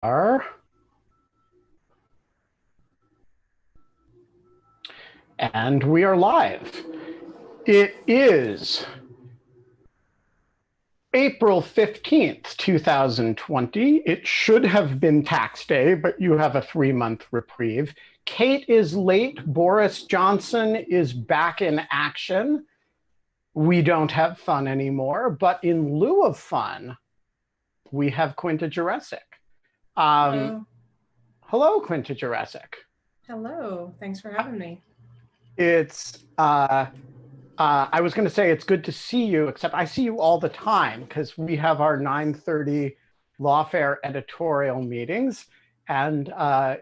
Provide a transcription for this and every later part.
Are and we are live. It is April 15th, 2020. It should have been tax day, but you have a 3-month reprieve. Kate is late. Boris Johnson is back in action. We don't have fun anymore, but in lieu of fun, we have Quinta Jurecic. Hello. Hello, Quinta Jurecic. Hello. Thanks for having me. It's I was going to say it's good to see you, except I see you all the time because we have our 9:30 Lawfare editorial meetings, and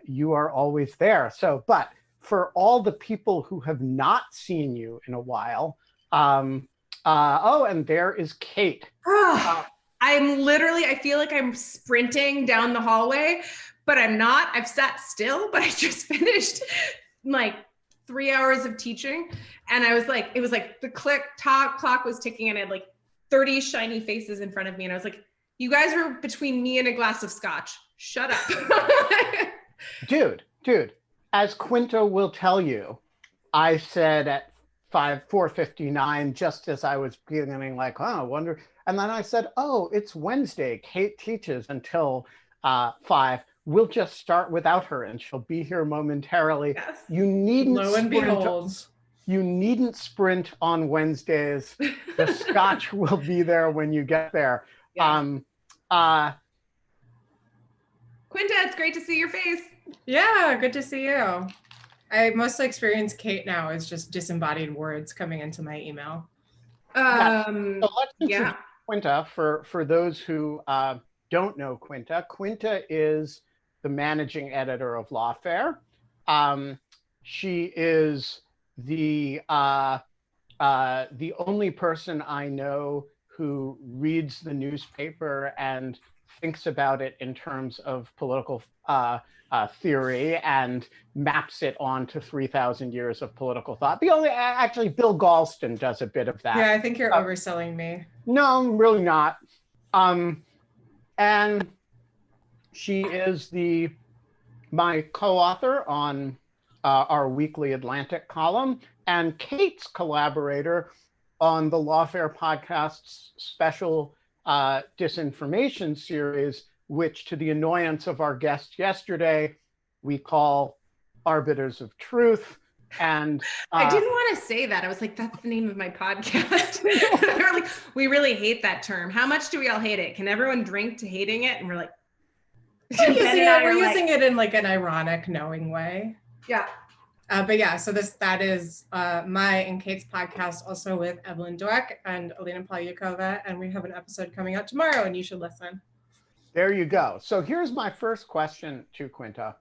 you are always there. So, but for all the people who have not seen you in a while, oh, and there is Kate. I feel like I'm sprinting down the hallway, but I'm not. I've sat still, but I just finished like 3 hours of teaching. And it was like the clock was ticking, and I had like 30 shiny faces in front of me. And I was like, you guys are between me and a glass of scotch. Shut up. Dude, as Quinta will tell you, I said at 4:59, just as I was beginning, like, oh, I wonder. And then I said, oh, it's Wednesday. Kate teaches until 5. We'll just start without her, and she'll be here momentarily. Yes. You needn't Lo and behold. You needn't sprint on Wednesdays. The scotch will be there when you get there. Yes. Quinta, it's great to see your face. Yeah, good to see you. I mostly experience Kate now as just disembodied words coming into my email. So let's introduce Quinta for those who don't know Quinta. Quinta is the managing editor of Lawfare. She is the only person I know who reads the newspaper and thinks about it in terms of political theory and maps it onto 3,000 years of political thought. Actually, Bill Galston does a bit of that. Yeah, I think you're overselling me. No, I'm really not. And she is my co-author on our weekly Atlantic column, and Kate's collaborator on the Lawfare podcast's special disinformation series, which, to the annoyance of our guest yesterday, we call Arbiters of Truth. And I didn't want to say that. I was like, that's the name of my podcast. They're like, we really hate that term. How much do we all hate it? Can everyone drink to hating it? And we're like, we're using it in like an ironic, knowing way. Yeah. But yeah, so that is my and Kate's podcast, also with Evelyn Dweck and Alina Polyakova, and we have an episode coming out tomorrow, and you should listen. There you go. So here's my first question to Quinta.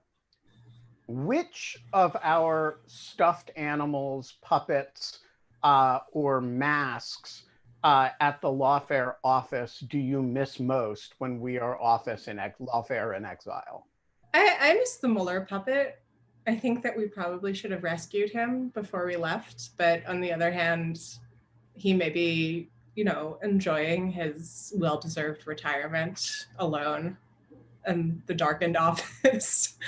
Which of our stuffed animals, puppets, or masks at the Lawfare office do you miss most when we are Lawfare in exile? I miss the Mueller puppet. I think that we probably should have rescued him before we left, but on the other hand, he may be, enjoying his well-deserved retirement alone in the darkened office.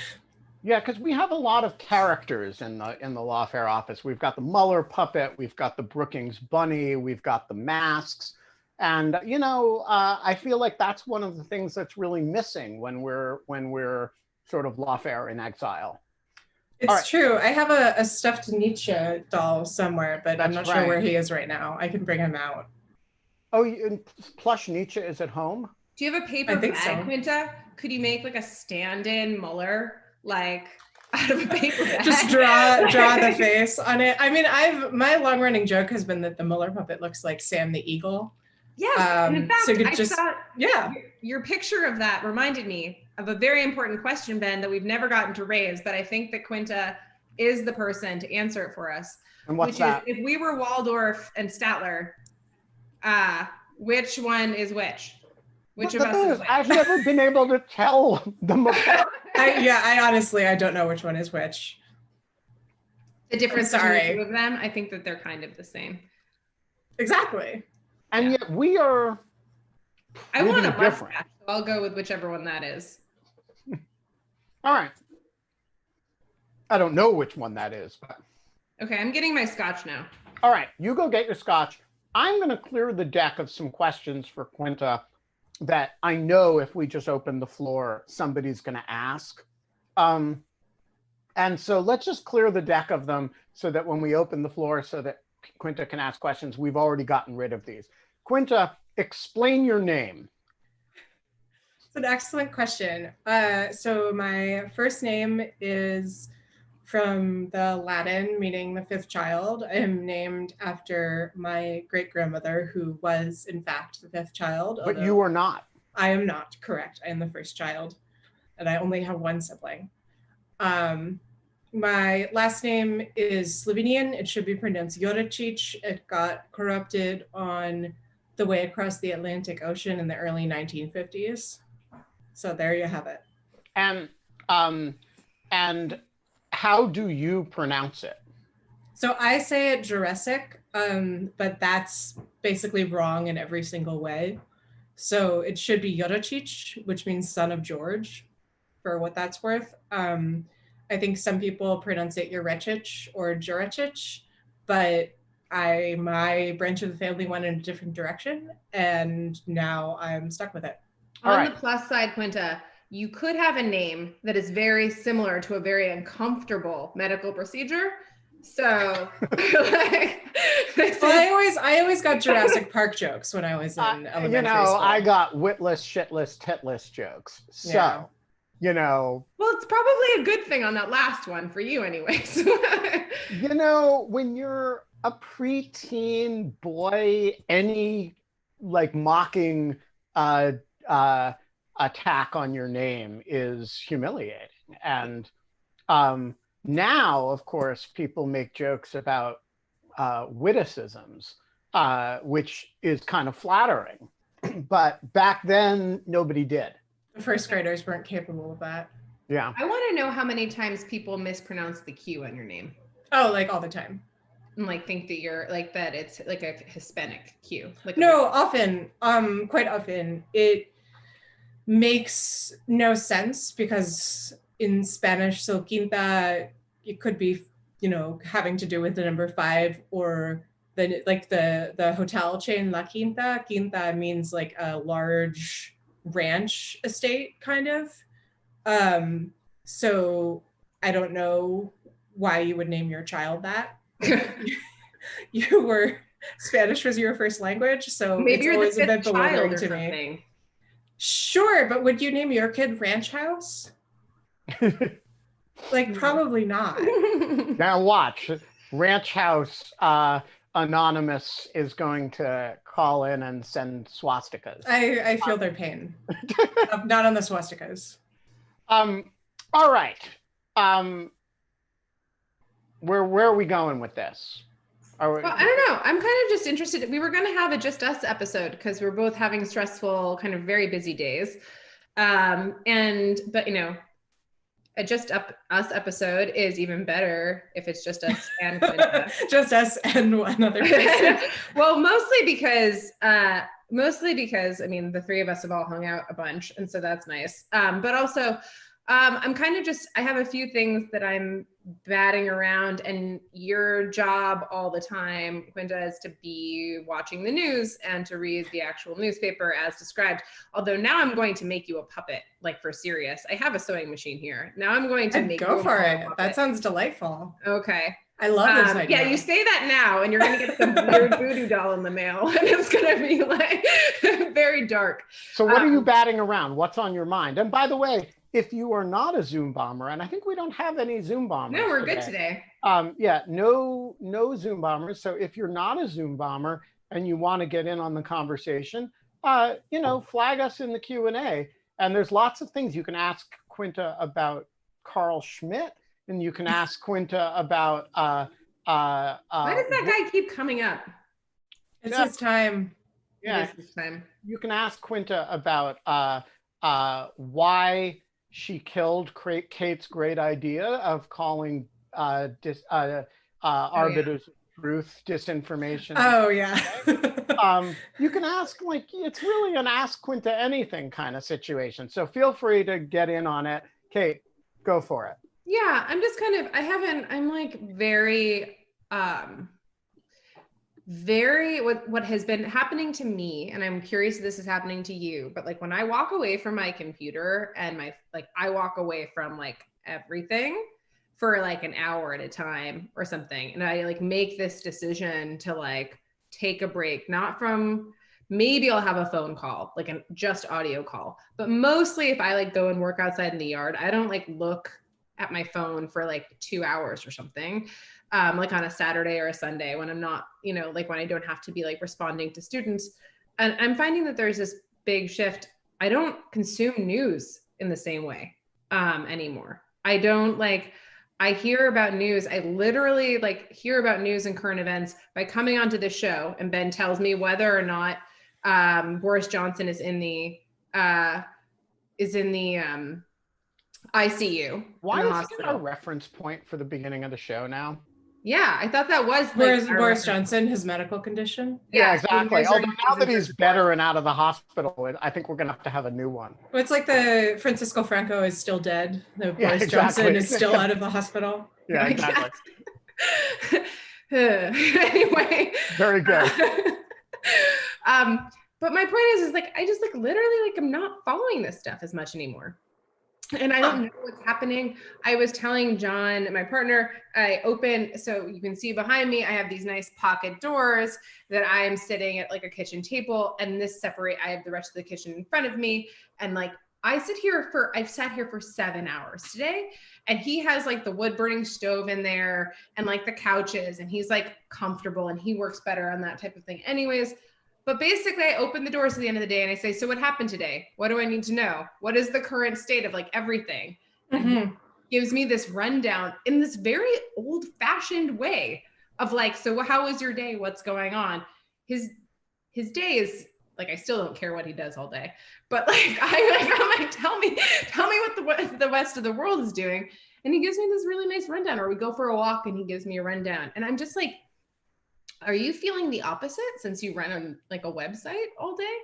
Yeah, because we have a lot of characters in the Lawfare office. We've got the Mueller puppet, we've got the Brookings bunny, we've got the masks, and I feel like that's one of the things that's really missing when we're sort of Lawfare in exile. It's true. I have a stuffed Nietzsche doll somewhere, but I'm not sure where he is right now. I can bring him out. Oh, plush Nietzsche is at home? Do you have a paper bag, Quinta? Could you make like a stand-in Mueller, like out of a paper bag? Just draw the face on it. I mean, my long-running joke has been that the Mueller puppet looks like Sam the Eagle. Yes, and in fact, so your picture of that reminded me of a very important question, Ben, that we've never gotten to raise, but I think that Quinta is the person to answer it for us. And what's that? Is, if we were Waldorf and Statler, which one is which? Which of us is which? I've never been able to tell them apart. I don't know which one is which. The difference between the two of them, I think that they're kind of the same. Exactly. And yet we are. I want a mustache, so I'll go with whichever one that is. All right. I don't know which one that is, but Okay, I'm getting my scotch now. all right, you go get your scotch. I'm going to clear the deck of some questions for Quinta that I know if we just open the floor, somebody's going to ask. And so let's just clear the deck of them so that when we open the floor so that Quinta can ask questions, we've already gotten rid of these. Quinta, explain your name. It's an excellent question. So my first name is from the Latin, meaning the fifth child. I am named after my great-grandmother, who was, in fact, the fifth child. But you are not. I am not, correct. I am the first child, and I only have one sibling. My last name is Slovenian. It should be pronounced Jurecic. It got corrupted on the way across the Atlantic Ocean in the early 1950s. So there you have it. And how do you pronounce it? So I say it Jurecic, but that's basically wrong in every single way. So it should be Jurecic, which means son of George, for what that's worth. I think some people pronounce it Jurecic or Jurecic, but my branch of the family went in a different direction, and now I'm stuck with it. On the plus side, Quinta, you could have a name that is very similar to a very uncomfortable medical procedure. So, like, I always got Jurassic Park jokes when I was in elementary school. I got witless, shitless, titless jokes. So, Yeah. Well, it's probably a good thing on that last one for you anyways. When you're a preteen boy, any like mocking attack on your name is humiliating. And now, of course, people make jokes about witticisms, which is kind of flattering. But back then, nobody did. The first graders weren't capable of that. Yeah. I want to know how many times people mispronounce the Q on your name. Oh, like all the time. And like think that you're like that it's like a Hispanic Q. Like no, often, quite often. It makes no sense because in Spanish, so quinta, it could be, having to do with the number 5 or the hotel chain La Quinta. Quinta means like a large ranch estate kind of. So I don't know why you would name your child that. Spanish was your first language, so maybe it's always a bit bewildering to me. Sure, but would you name your kid Ranch House? Like, probably not. Now watch. Ranch House Anonymous is going to call in and send swastikas. I feel their pain. Not on the swastikas. All right. Where are we going with this? Well, I don't know. I'm kind of just interested. We were going to have a Just Us episode because we're both having stressful, kind of very busy days. But a Just Us episode is even better if it's just us and Quinta. Just us and one other person. Well, mostly because I mean, the three of us have all hung out a bunch, and so that's nice. But also, I'm kind of I have a few things that I'm batting around, and your job all the time, Quinta, is to be watching the news and to read the actual newspaper as described. Although now I'm going to make you a puppet, like for serious. I have a sewing machine here. Now I'm going to go for it. That sounds delightful. Okay. I love this idea. Yeah, you say that now, and you're going to get some weird voodoo doll in the mail, and it's going to be like very dark. So what are you batting around? What's on your mind? And by the way, if you are not a Zoom bomber, and I think we don't have any Zoom bombers. No, we're good today. No Zoom bombers. So if you're not a Zoom bomber and you want to get in on the conversation, flag us in the Q&A. And there's lots of things you can ask Quinta about Carl Schmitt, and you can ask Quinta about. Why does that guy keep coming up? It's his time. Yeah, it is his time. You can ask Quinta about why she killed Kate's great idea of calling arbiters of truth disinformation. Oh yeah. You can ask, it's really an ask Quinta anything kind of situation. So feel free to get in on it. Kate, Go for it. Yeah, I'm just kind of, I'm like very what has been happening to me, and I'm curious if this is happening to you, but like when I walk away from my computer and I walk away from like everything for like an hour at a time or something, and I like make this decision to like take a break, not from, maybe I'll have a phone call, like a just audio call, but mostly if I like go and work outside in the yard, I don't like look at my phone for like 2 hours or something. Like on a Saturday or a Sunday when I'm not, like when I don't have to be like responding to students. And I'm finding that there's this big shift. I don't consume news in the same way anymore. I don't like, I hear about news. I literally like hear about news and current events by coming onto the show, and Ben tells me whether or not Boris Johnson is in the ICU. Why in the is hospital. it a reference point for the beginning of the show now? Yeah, I thought that was like Boris Johnson, his medical condition. Yeah, exactly. Although now that he's better and out of the hospital, I think we're going to have a new one. Well, it's like the Francisco Franco is still dead. The Boris exactly. Johnson is still out of the hospital. Yeah, exactly. Anyway. Very good. But my point is like, I just like literally like I'm not following this stuff as much anymore. And I don't know what's happening. I was telling John, my partner, so you can see behind me, I have these nice pocket doors that I am sitting at like a kitchen table, and I have the rest of the kitchen in front of me. And like, I've sat here for 7 hours today, and he has like the wood burning stove in there and like the couches, and he's like comfortable and he works better on that type of thing anyways. But basically, I open the doors at the end of the day and I say, so what happened today? What do I need to know? What is the current state of like everything? And he gives me this rundown in this very old fashioned way of like, so how was your day? What's going on? His day is like, I still don't care what he does all day, but like, I'm like, tell me what the rest of the world is doing. And he gives me this really nice rundown, or we go for a walk and he gives me a rundown. And I'm just like, are you feeling the opposite since you run on like a website all day?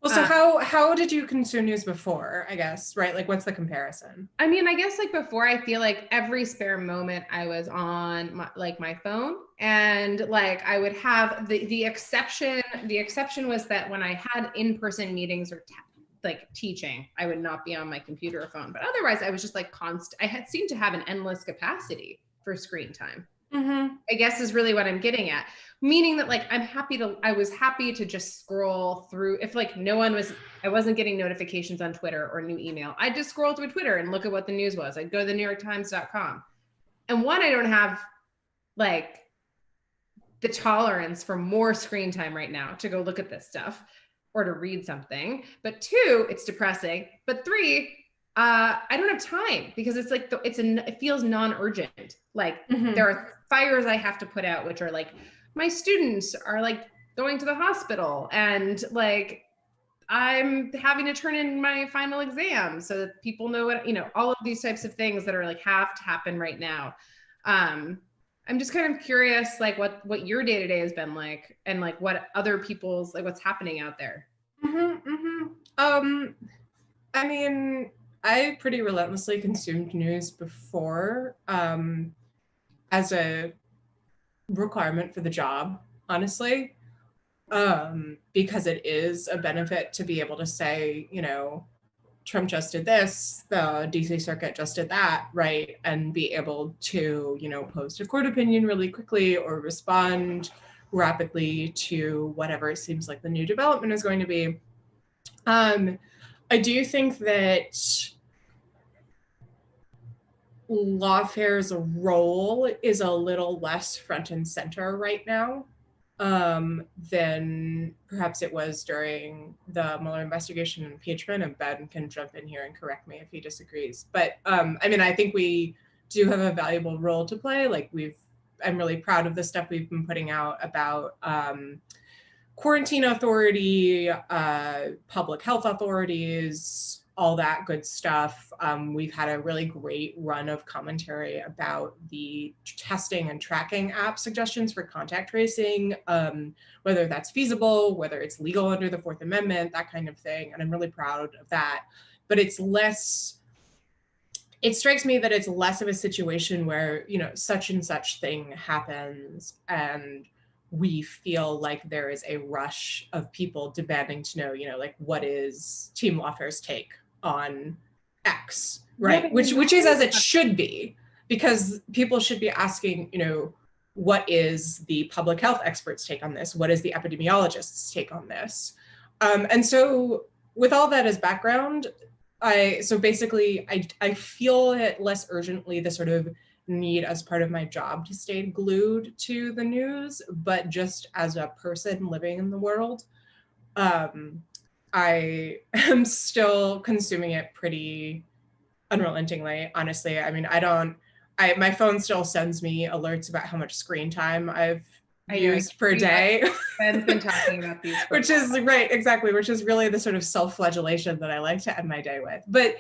Well, so how did you consume news before, I guess, right? Like, what's the comparison? I mean, I guess like before, I feel like every spare moment I was on my phone, and like I would have the exception was that when I had in-person meetings or like teaching, I would not be on my computer or phone. But otherwise, I was just like constant. I seemed to have an endless capacity for screen time. I guess is really what I'm getting at. Meaning that like I was happy to just scroll through. If like I wasn't getting notifications on Twitter or new email, I'd just scroll through Twitter and look at what the news was. I'd go to the NewYorkTimes.com. And one, I don't have like the tolerance for more screen time right now to go look at this stuff or to read something. But two, it's depressing. But three, I don't have time because it's like it feels non-urgent. Like there are fires I have to put out, which are like my students are like going to the hospital, and like I'm having to turn in my final exam so that people know what, all of these types of things that are like have to happen right now. I'm just kind of curious, like what your day-to-day has been like, and like what other people's, like what's happening out there. I mean, I pretty relentlessly consumed news before as a requirement for the job, honestly, because it is a benefit to be able to say, Trump just did this, the DC Circuit just did that, right? And be able to, post a court opinion really quickly or respond rapidly to whatever it seems like the new development is going to be. I do think that Lawfare's role is a little less front and center right now than perhaps it was during the Mueller investigation and impeachment, and Ben can jump in here and correct me if he disagrees. But I mean, I think we do have a valuable role to play. Like I'm really proud of the stuff we've been putting out about quarantine authority, public health authorities, all that good stuff. We've had a really great run of commentary about the testing and tracking app suggestions for contact tracing, whether that's feasible, whether it's legal under the Fourth Amendment, that kind of thing. And I'm really proud of that. But it's less it strikes me that it's less of a situation where, you know, such and such thing happens and we feel like there is a rush of people demanding to know, you know, like, what is Team Lawfare's take on X, right? Yeah, which is as it should be, because people should be asking, you know, what is the public health expert's take on this? What is the epidemiologist's take on this? And so with all that as background, I feel it less urgently, the sort of need as part of my job to stay glued to the news, but just as a person living in the world, I am still consuming it pretty unrelentingly, honestly. I mean, my phone still sends me alerts about how much screen time I've used per day. Ben's been talking about these. Which is right, exactly, which is really the sort of self-flagellation that I like to end my day with. But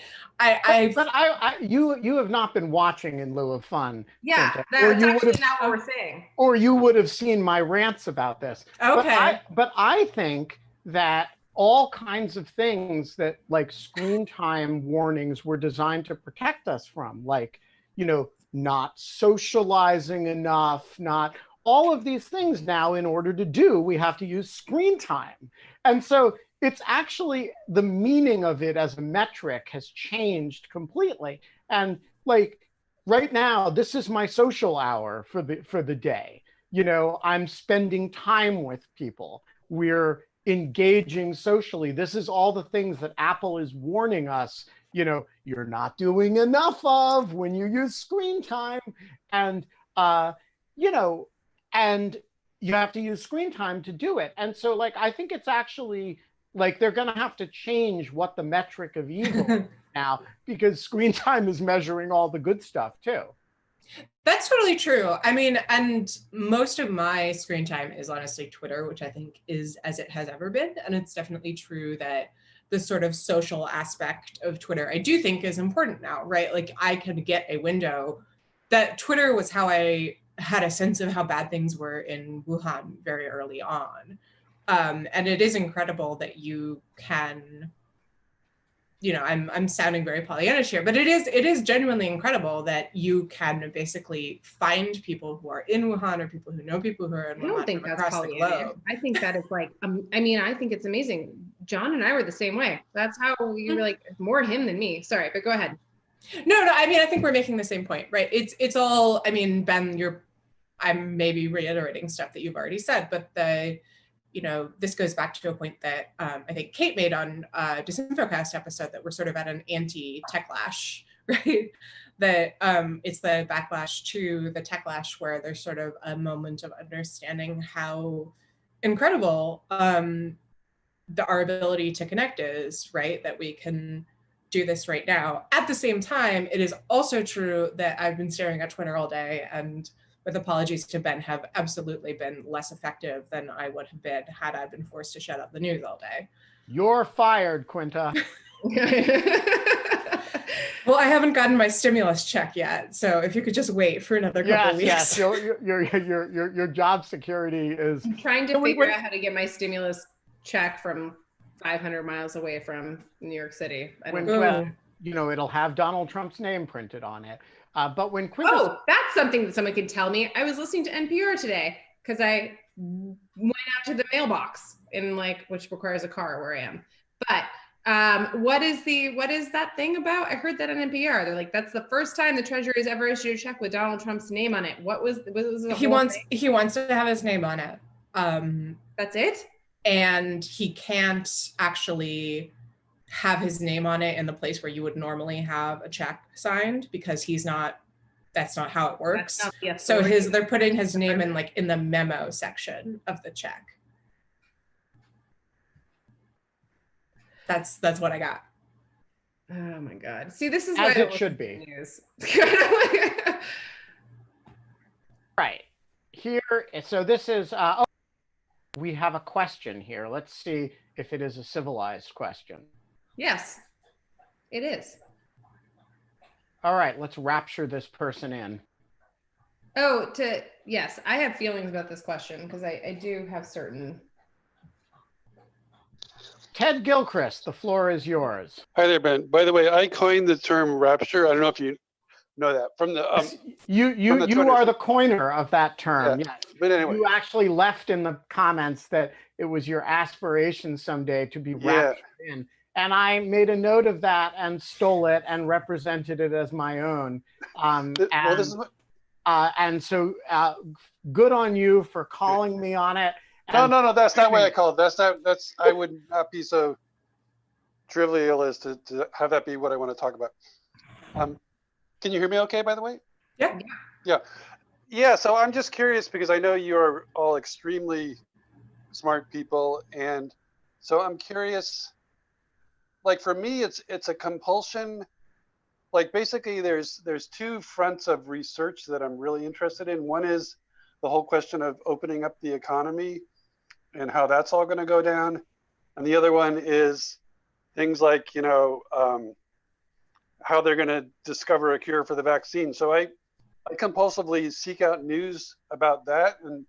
you have not been watching in lieu of fun. Yeah, Quinta, that's actually not what we're saying. Or you would have seen my rants about this. Okay. But I think that all kinds of things that, like, screen time warnings were designed to protect us from, like, you know, not socializing enough, not all of these things now, in order to do, we have to use screen time. And so it's actually, the meaning of it as a metric has changed completely. And like right now, this is my social hour for the day. You know, I'm spending time with people. We're engaging socially. This is all the things that Apple is warning us, you know, you're not doing enough of when you use screen time. And, you know, and you have to use screen time to do it. And so, like, I think it's actually, like, they're going to have to change what the metric of evil is now, because screen time is measuring all the good stuff too. That's totally true. I mean, and most of my screen time is honestly Twitter, which I think is as it has ever been. And it's definitely true that the sort of social aspect of Twitter, I do think, is important now, right? Like, I can get a window that Twitter was how I had a sense of how bad things were in Wuhan very early on. And it is incredible that you can, you know, I'm sounding very Pollyannish here, but it is genuinely incredible that you can basically find people who are in Wuhan or people who know people who are in Wuhan. I don't think that's Pollyannish. I think that is like, I mean, I think it's amazing. John and I were the same way. That's how we were, like, more him than me. Sorry, but go ahead. No, I mean, I think we're making the same point, right? It's all, I mean, Ben, I'm maybe reiterating stuff that you've already said, but you know, this goes back to a point that I think Kate made on Disinfocast episode, that we're sort of at an anti-techlash, right? That it's the backlash to the techlash, where there's sort of a moment of understanding how incredible our ability to connect is, right? That we can do this right now. At the same time, it is also true that I've been staring at Twitter all day, and with apologies to Ben, have absolutely been less effective than I would have been had I been forced to shut up the news all day. You're fired, Quinta. Well, I haven't gotten my stimulus check yet, so if you could just wait for another couple weeks. Yes, your job security is. I'm trying to figure out how to get my stimulus check from 500 miles away from New York City. You know, it'll have Donald Trump's name printed on it. But when Quinta... Oh, that's something that someone could tell me. I was listening to NPR today because I went out to the mailbox which requires a car where I am. But what is that thing about? I heard that on NPR. They're like, that's the first time the Treasury has ever issued a check with Donald Trump's name on it. What was the he wants to have his name on it. That's it? And he can't actually have his name on it in the place where you would normally have a check signed, because that's not how it works. So they're putting his name in the memo section of the check. That's what I got. Oh my God. See, this is as why it should be. News. Right. Here, so this is we have a question here. Let's see if it is a civilized question. Yes, it is. All right, let's rapture this person in. Yes, I have feelings about this question because I do have certain. Ted Gilchrist, the floor is yours. Hi there, Ben. By the way, I coined the term rapture. I don't know if you know that from the You are the coiner of that term. Yeah. Yes. But anyway, You actually left in the comments that it was your aspiration someday to be raptured in. And I made a note of that and stole it and represented it as my own. And so good on you for calling me on it. No, that's not what I called it. I would not be so trivial as to have that be what I want to talk about. Can you hear me okay, by the way? Yeah. So I'm just curious because I know you're all extremely smart people. And so I'm curious, like for me, it's a compulsion. Like basically there's two fronts of research that I'm really interested in. One is the whole question of opening up the economy and how that's all going to go down. And the other one is things like, how they're going to discover a cure for the vaccine. So I compulsively seek out news about that. And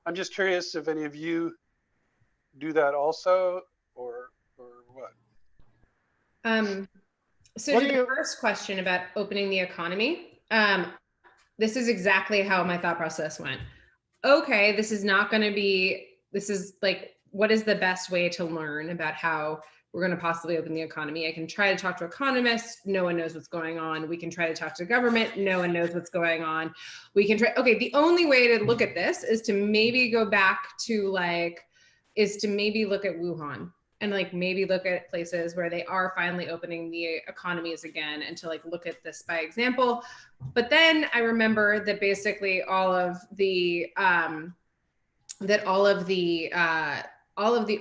I'm just curious if any of you do that also or what? So to the first question about opening the economy, this is exactly how my thought process went. Okay, this is like, what is the best way to learn about how we're going to possibly open the economy? I can try to talk to economists. No one knows what's going on. We can try to talk to government. No one knows what's going on. We can try. Okay, the only way to look at this is to maybe go back to look at Wuhan and maybe look at places where they are finally opening the economies again and to look at this by example. But then I remember that basically all of the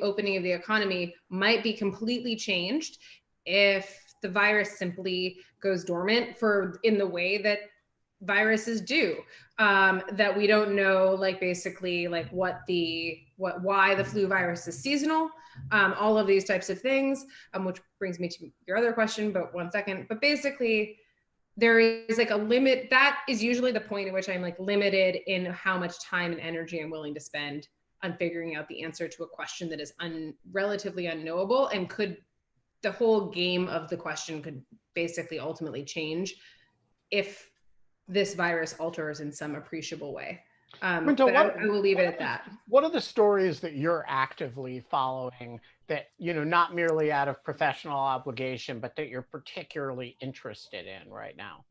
opening of the economy might be completely changed if the virus simply goes dormant in the way that viruses do, that we don't know why the flu virus is seasonal, all of these types of things, which brings me to your other question, but one second. But basically there is a limit. That is usually the point at which I'm limited in how much time and energy I'm willing to spend on figuring out the answer to a question that is relatively unknowable, and the whole game of the question could basically ultimately change if this virus alters in some appreciable way. Quinta, I will leave it at that. What are the stories that you're actively following that, not merely out of professional obligation, but that you're particularly interested in right now?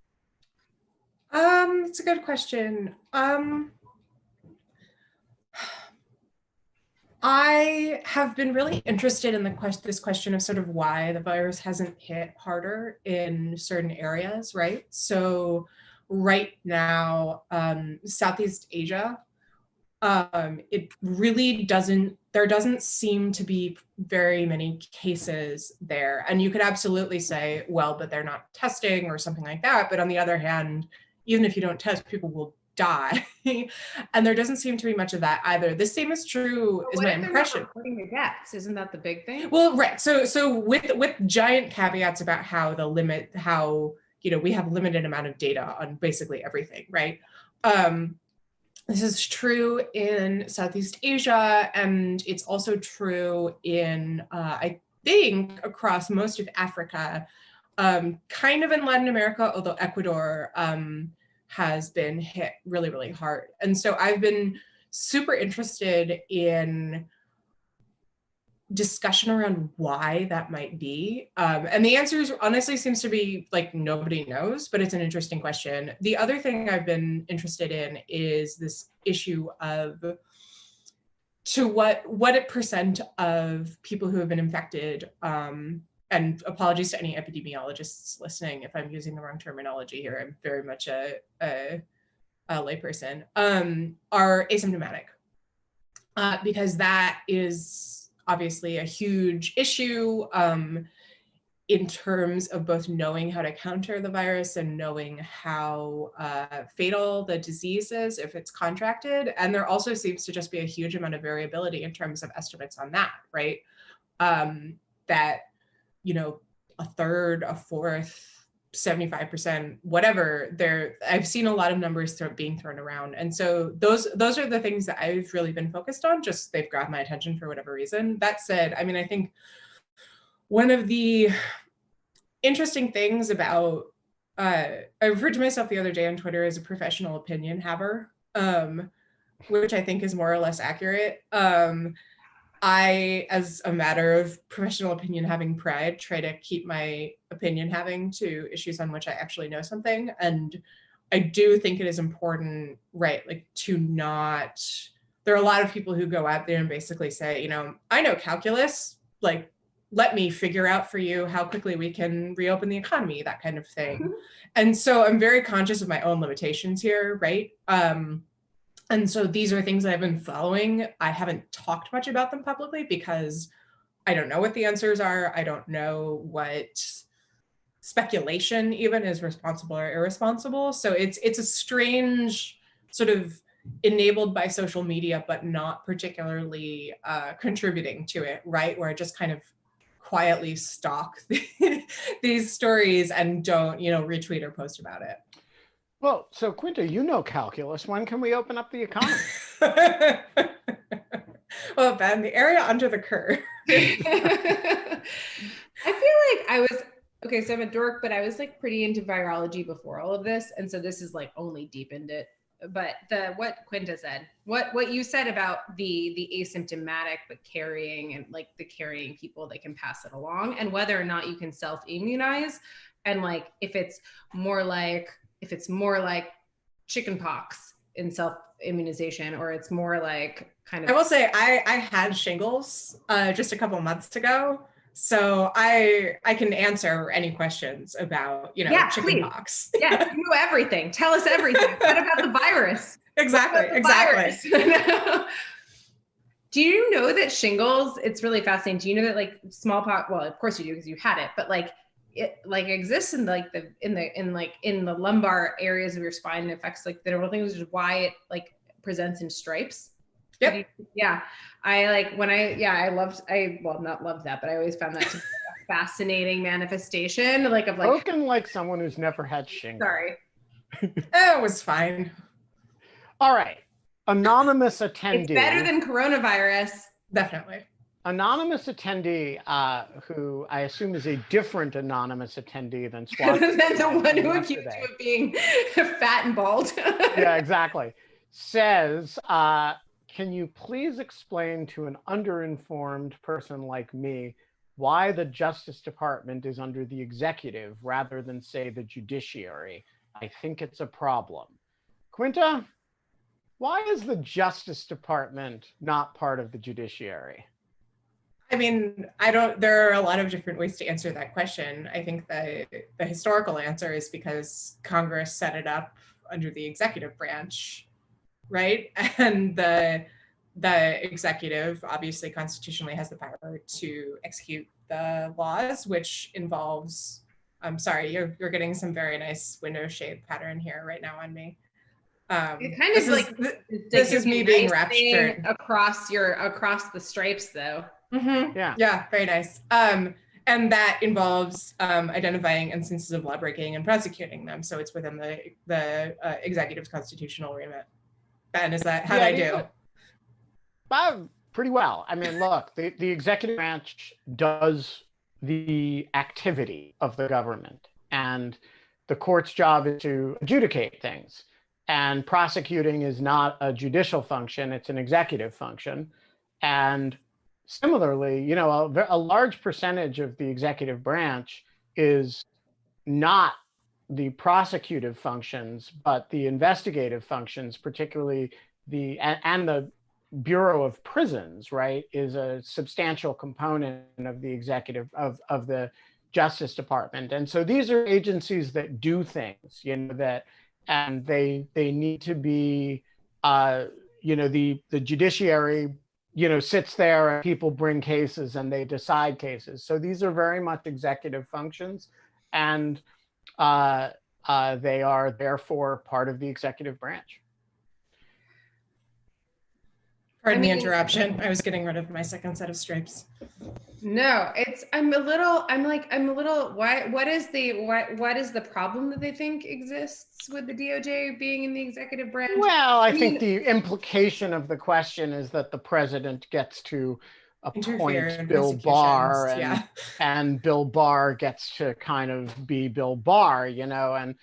It's a good question. I have been really interested in this question of sort of why the virus hasn't hit harder in certain areas, right? So right now, Southeast Asia, it really there doesn't seem to be very many cases there. And you could absolutely say, well, but they're not testing or something like that. But on the other hand, even if you don't test, people will die. And there doesn't seem to be much of that either. The same is true, is my impression. Reporting the deaths, isn't that the big thing? Well, right. So with giant caveats about how we have limited amount of data on basically everything, right? This is true in Southeast Asia, and it's also true in, I think, across most of Africa, kind of in Latin America, although Ecuador has been hit really, really hard. And so I've been super interested in discussion around why that might be. And the answer honestly seems to be nobody knows, but it's an interesting question. The other thing I've been interested in is this issue of to what percent of people who have been infected, and apologies to any epidemiologists listening if I'm using the wrong terminology here, I'm very much a layperson, are asymptomatic, because that is obviously a huge issue in terms of both knowing how to counter the virus and knowing how fatal the disease is if it's contracted. And there also seems to just be a huge amount of variability in terms of estimates on that, right? That, a third, a fourth, 75%, whatever, I've seen a lot of numbers being thrown around. And so those are the things that I've really been focused on, just they've grabbed my attention for whatever reason. That said, I think one of the interesting things about, I referred to myself the other day on Twitter as a professional opinion haver, which I think is more or less accurate. I, as a matter of professional opinion having pride, try to keep my opinion having to issues on which I actually know something. And I do think it is important, right, like to not, there are a lot of people who go out there and basically say, you know, I know calculus, like, let me figure out for you how quickly we can reopen the economy, that kind of thing. And so I'm very conscious of my own limitations here, right? And so these are things that I've been following. I haven't talked much about them publicly because I don't know what the answers are. I don't know what speculation even is responsible or irresponsible. So it's a strange sort of enabled by social media, but not particularly contributing to it, right? Where I just kind of quietly stalk these stories and don't, you know, retweet or post about it. Well, so Quinta, you know calculus. When can we open up the economy? Well, Ben, the area under the curve. I feel like I was, okay, so I'm a dork, but I was like pretty into virology before all of this. And so this is like only deepened it. But what Quinta said, what you said about the asymptomatic but carrying, and like the carrying people that can pass it along, and whether or not you can self-immunize, and like if it's more like chicken pox in self-immunization, or it's more like kind of. I will say I had shingles just a couple months ago. So I can answer any questions about, you know, chicken pox. Yes, you know everything. Tell us everything. What about the virus? Exactly. Virus? Do you know that shingles, it's really fascinating. Do you know that like smallpox, well, of course you do because you had it, but like it like exists in like in the lumbar areas of your spine and affects like the neural things, which is why it like presents in stripes. Yep. Yeah. I not loved that, but I always found that to be a fascinating manifestation, like of like. Spoken like someone who's never had shingles. Sorry. It was fine. All right. Anonymous attendee. It's better than coronavirus. Definitely. Anonymous attendee, who I assume is a different anonymous attendee than Swat. Than the one who accused you of being fat and bald. Yeah, exactly. Says, can you please explain to an underinformed person like me why the Justice Department is under the executive rather than, say, the judiciary? I think it's a problem. Quinta, why is the Justice Department not part of the judiciary? I mean, there are a lot of different ways to answer that question. I think the historical answer is because Congress set it up under the executive branch, right? And the executive obviously constitutionally has the power to execute the laws, which involves, I'm sorry, you're getting some very nice window shade pattern here right now on me. It kind of like this is me being raptured across the stripes though. Mm-hmm. Yeah, very nice. And that involves identifying instances of law breaking and prosecuting them. So it's within the executive's constitutional remit. Ben, is that how'd I do? Pretty well. I mean, look, the executive branch does the activity of the government, and the court's job is to adjudicate things. And prosecuting is not a judicial function, it's an executive function. And similarly, you know, a large percentage of the executive branch is not the prosecutive functions, but the investigative functions, particularly the Bureau of Prisons, right, is a substantial component of the executive of the Justice Department. And so these are agencies that do things, you know, that, and they need to be, you know, the judiciary, you know, sits there and people bring cases and they decide cases. So these are very much executive functions, and they are therefore part of the executive branch. Pardon the interruption. I was getting rid of my second set of stripes. No, I'm a little, what is the problem that they think exists with the DOJ being in the executive branch? Well, I think the implication of the question is that the president gets to appoint Bill Barr, and Bill Barr gets to kind of be Bill Barr, you know, and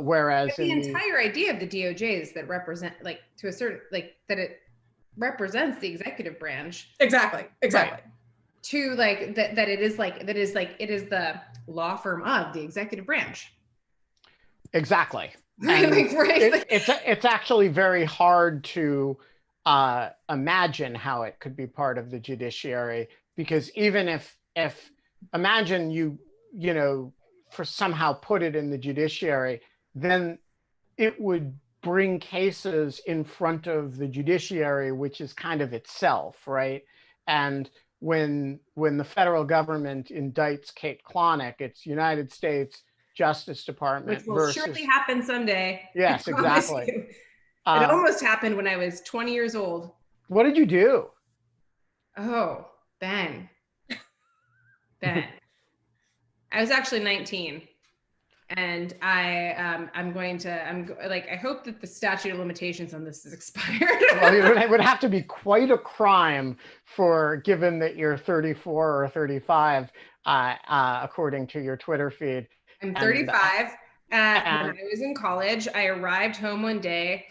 whereas the entire idea of the DOJ is that represent, like, to a certain, like, that it represents the executive branch. Exactly. Right. To like that it is the law firm of the executive branch. Exactly. Right, it's actually very hard to imagine how it could be part of the judiciary, because even if imagine you know, for somehow put it in the judiciary, then it would bring cases in front of the judiciary, which is kind of itself, right? And when the federal government indicts Kate Klonick, it's United States Justice Department, which will surely happen someday. Yes, exactly. It almost happened when I was 20 years old. What did you do? Oh, Ben. I was actually 19. And I hope that the statute of limitations on this is expired. Well, it would have to be quite a crime given that you're 34 or 35, according to your Twitter feed. I'm 35. When I was in college, I arrived home one day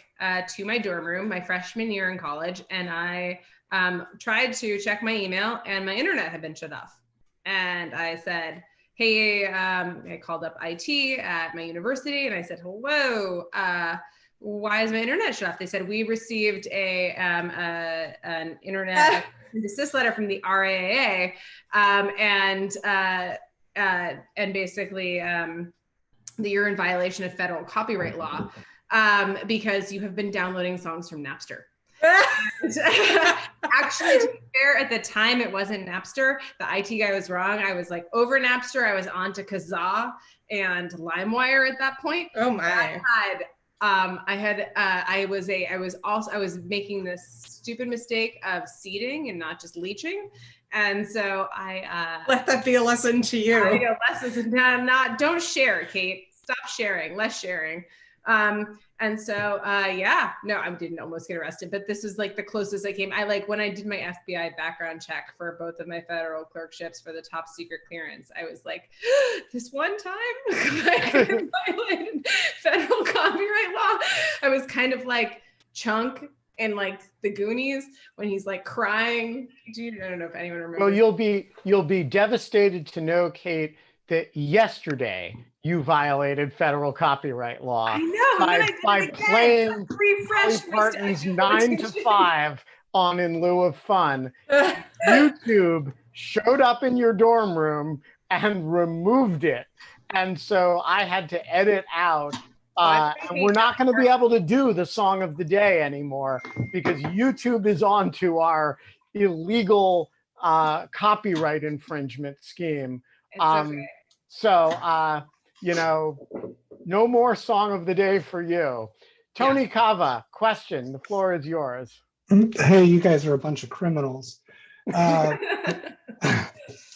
to my dorm room, my freshman year in college, and I tried to check my email, and my internet had been shut off. And I said, hey, I called up IT at my university and I said, hello, why is my internet shut off? They said, we received an internet desist letter from the RAA, and basically that you're in violation of federal copyright law because you have been downloading songs from Napster. Actually, to be fair, at the time it wasn't Napster. The IT guy was wrong. I was like over Napster. I was on to Kazaa and LimeWire at that point. Oh my! I was making this stupid mistake of seeding and not just leeching, and so I let that be a lesson to you. Don't share, Kate. Stop sharing. Less sharing. And so, no, I didn't almost get arrested, but this is like the closest I came. When I did my FBI background check for both of my federal clerkships for the top secret clearance, I was like, this one time I violated federal copyright law. I was kind of like Chunk in like the Goonies when he's like crying. I don't know if anyone remembers. Well, you'll be devastated to know, Kate, that yesterday you violated federal copyright law. I know. By playing Dolly Parton's 9 to 5 on In Lieu of Fun. YouTube showed up in your dorm room and removed it. And so I had to edit out. And we're not going to be able to do the song of the day anymore because YouTube is on to our illegal copyright infringement scheme. Okay. So, no more song of the day for you. Tony Cava, question. The floor is yours. Hey, you guys are a bunch of criminals. I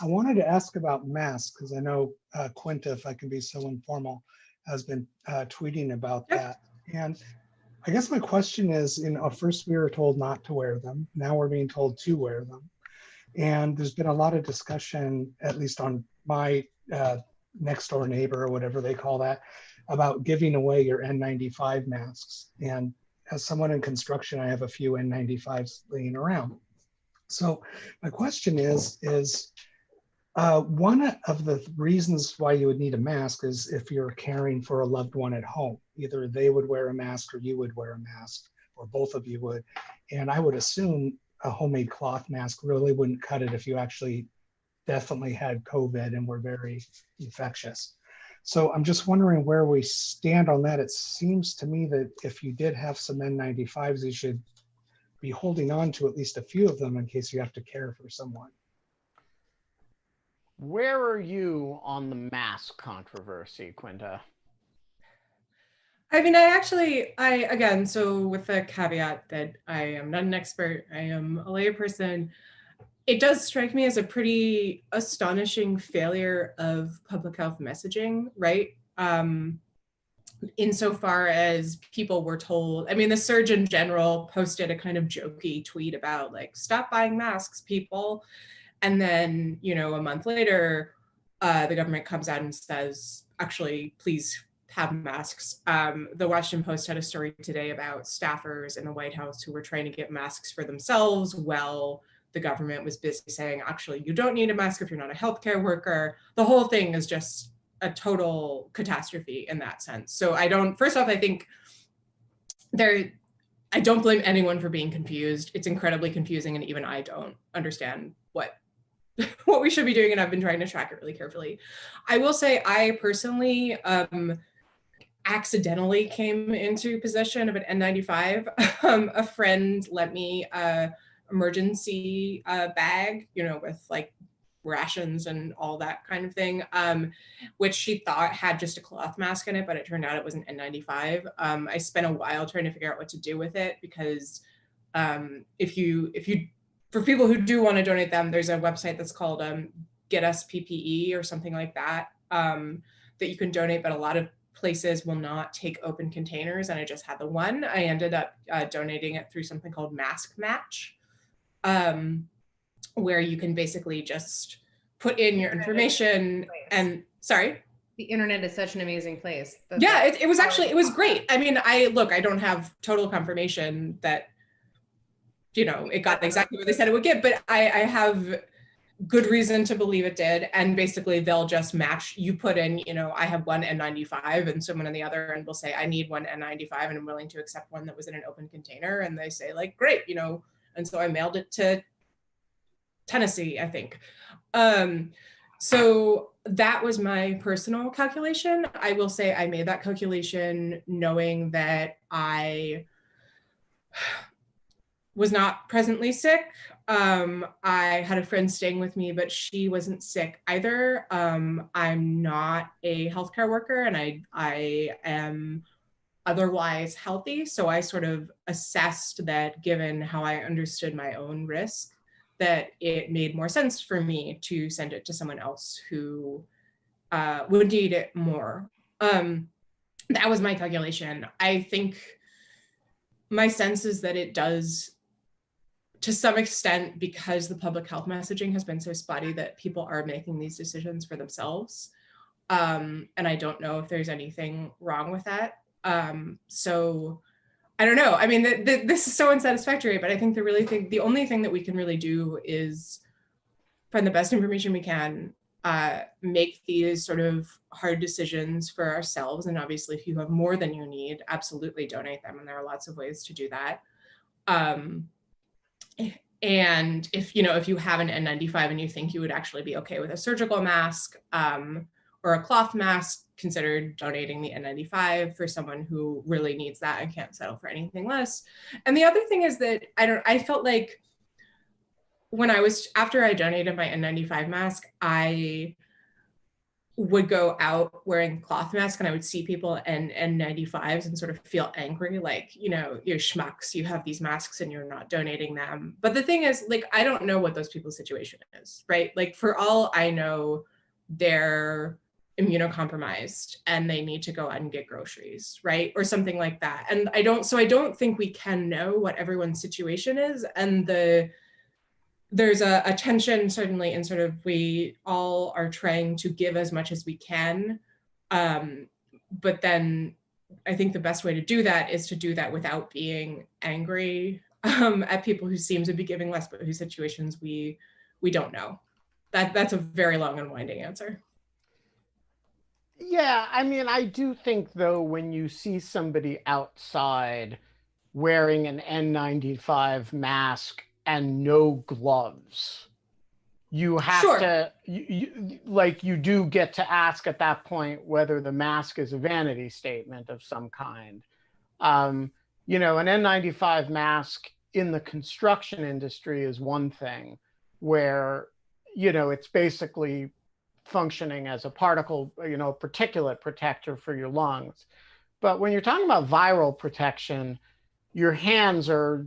wanted to ask about masks because I know Quinta, if I can be so informal, has been tweeting about that. And I guess my question is, first we were told not to wear them. Now we're being told to wear them. And there's been a lot of discussion, at least on my next door neighbor or whatever they call that, about giving away your N95 masks. And as someone in construction, I have a few N95s laying around. So my question is one of the reasons why you would need a mask is if you're caring for a loved one at home. Either they would wear a mask or you would wear a mask, or both of you would. And I would assume a homemade cloth mask really wouldn't cut it if you actually definitely had COVID and were very infectious. So I'm just wondering where we stand on that. It seems to me that if you did have some N95s, you should be holding on to at least a few of them in case you have to care for someone. Where are you on the mask controversy, Quinta? I mean, again, so with the caveat that I am not an expert, I am a layperson, it does strike me as a pretty astonishing failure of public health messaging, right? insofar as people were told, I mean, the Surgeon General posted a kind of jokey tweet about like, stop buying masks, people. And then, you know, a month later, the government comes out and says, actually, please have masks. The Washington Post had a story today about staffers in the White House who were trying to get masks for themselves while the government was busy saying, actually, you don't need a mask if you're not a healthcare worker. The whole thing is just a total catastrophe in that sense. So I don't, first off, I think I don't blame anyone for being confused. It's incredibly confusing, and even I don't understand what we should be doing, and I've been trying to track it really carefully. I will say I personally accidentally came into possession of an N95. A friend lent me a emergency bag, you know, with like rations and all that kind of thing, which she thought had just a cloth mask in it, but it turned out it was an N95. I spent a while trying to figure out what to do with it, because if you for people who do want to donate them, there's a website that's called Get Us PPE or something like that, that you can donate, but a lot of places will not take open containers, and I just had the one. I ended up donating it through something called Mask Match, where you can basically just put in your information and, sorry? The internet is such an amazing place. Yeah, it was actually, it was great. I mean, I don't have total confirmation that, you know, it got exactly what they said it would get, but I have good reason to believe it did. And basically they'll just match, you put in, you know, I have one N95, and someone on the other end will say, I need one N95 and I'm willing to accept one that was in an open container. And they say like, great, you know, and so I mailed it to Tennessee, I think. So that was my personal calculation. I will say I made that calculation knowing that I was not presently sick. I had a friend staying with me, but she wasn't sick either. I'm not a healthcare worker, and I am otherwise healthy. So I sort of assessed that, given how I understood my own risk, that it made more sense for me to send it to someone else who would need it more. That was my calculation. I think my sense is that it does, to some extent, because the public health messaging has been so spotty, that people are making these decisions for themselves. And I don't know if there's anything wrong with that. So I don't know. I mean, this is so unsatisfactory, but I think the only thing that we can really do is find the best information we can, make these sort of hard decisions for ourselves. And obviously, if you have more than you need, absolutely donate them. And there are lots of ways to do that. And if you have an N95 and you think you would actually be okay with a surgical mask or a cloth mask, consider donating the N95 for someone who really needs that and can't settle for anything less. And the other thing is that I felt like after I donated my N95 mask, I would go out wearing cloth masks, and I would see people in N95s and sort of feel angry, like, you know, you're schmucks, you have these masks and you're not donating them. But the thing is, like, I don't know what those people's situation is, right? Like, for all I know, they're immunocompromised and they need to go out and get groceries, right? Or something like that. And I don't think we can know what everyone's situation is. And there's a tension, certainly, in sort of, we all are trying to give as much as we can. But then I think the best way to do that is to do that without being angry at people who seem to be giving less, but whose situations we don't know. That's a very long and winding answer. Yeah, I mean, I do think, though, when you see somebody outside wearing an N95 mask and no gloves, you have to, you do get to ask at that point whether the mask is a vanity statement of some kind. You know, an N95 mask in the construction industry is one thing, where, you know, it's basically functioning as a particulate protector for your lungs. But when you're talking about viral protection, your hands are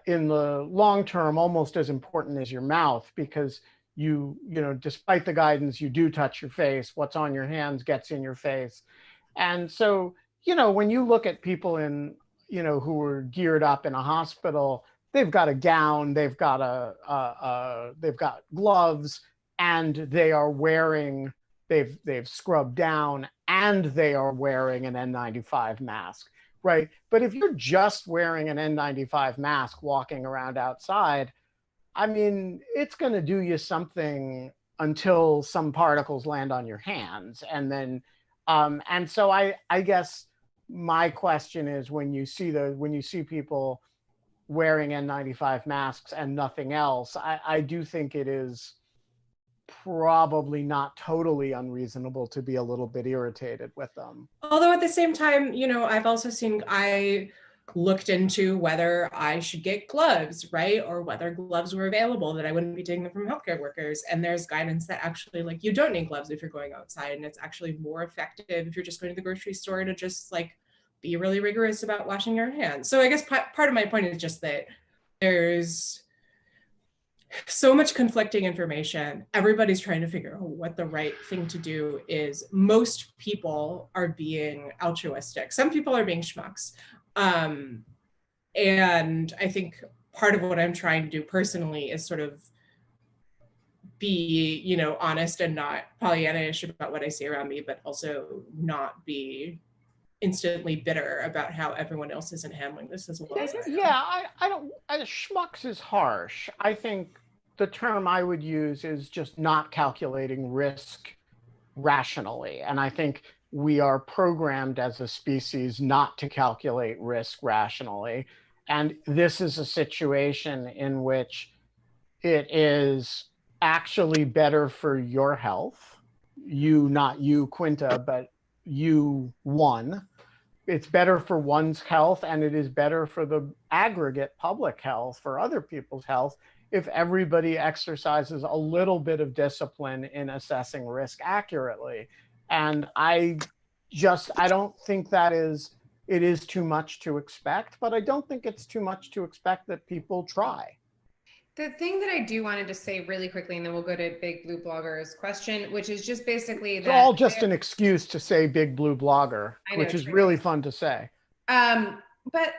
in the long term almost as important as your mouth, because you know, despite the guidance, you do touch your face. What's on your hands gets in your face. And so, when you look at people who are geared up in a hospital, they've got a gown, they've got they've got gloves, and they've scrubbed down, and they are wearing an N95 mask, right? But if you're just wearing an N95 mask walking around outside, I mean, it's going to do you something until some particles land on your hands. And then, and so I guess my question is, when you see people wearing N95 masks and nothing else, I do think it is probably not totally unreasonable to be a little bit irritated with them. Although at the same time, I've also I looked into whether I should get gloves, right? Or whether gloves were available, that I wouldn't be taking them from healthcare workers. And there's guidance that actually, like, you don't need gloves if you're going outside. And it's actually more effective if you're just going to the grocery store to just like be really rigorous about washing your hands. So I guess part of my point is just that there's so much conflicting information. Everybody's trying to figure out what the right thing to do is. Most people are being altruistic. Some people are being schmucks. And I think part of what I'm trying to do personally is sort of be, honest and not Pollyanna-ish about what I see around me, but also not be instantly bitter about how everyone else isn't handling this as well as I am. Yeah, I don't, schmucks is harsh. I think the term I would use is just not calculating risk rationally. And I think we are programmed as a species not to calculate risk rationally. And this is a situation in which it is actually better for your health. You, not you, Quinta, but you, one. It's better for one's health, and it is better for the aggregate public health, for other people's health, if everybody exercises a little bit of discipline in assessing risk accurately. And I don't think it is too much to expect, but I don't think it's too much to expect that people try. The thing that I do wanted to say really quickly, and then we'll go to Big Blue Blogger's question, which is just basically it's all just an excuse to say Big Blue Blogger, which is really fun to say. But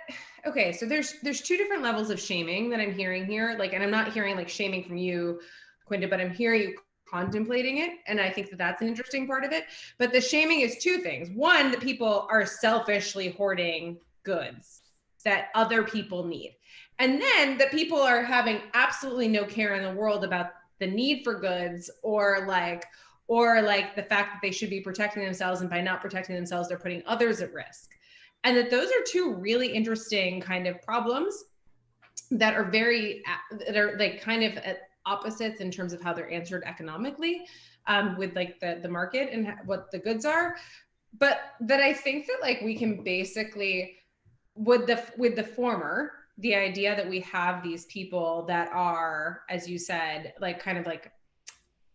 okay, so there's two different levels of shaming that I'm hearing here. Like, and I'm not hearing like shaming from you, Quinta, but I'm hearing you contemplating it. And I think that that's an interesting part of it. But the shaming is two things. One, that people are selfishly hoarding goods that other people need. And then that people are having absolutely no care in the world about the need for goods or like the fact that they should be protecting themselves, and by not protecting themselves, they're putting others at risk. And that those are two really interesting kind of problems that are like kind of at opposites in terms of how they're answered economically, with like the market and what the goods are. But that I think that like we can basically, with the former, the idea that we have these people that are, as you said, like kind of like,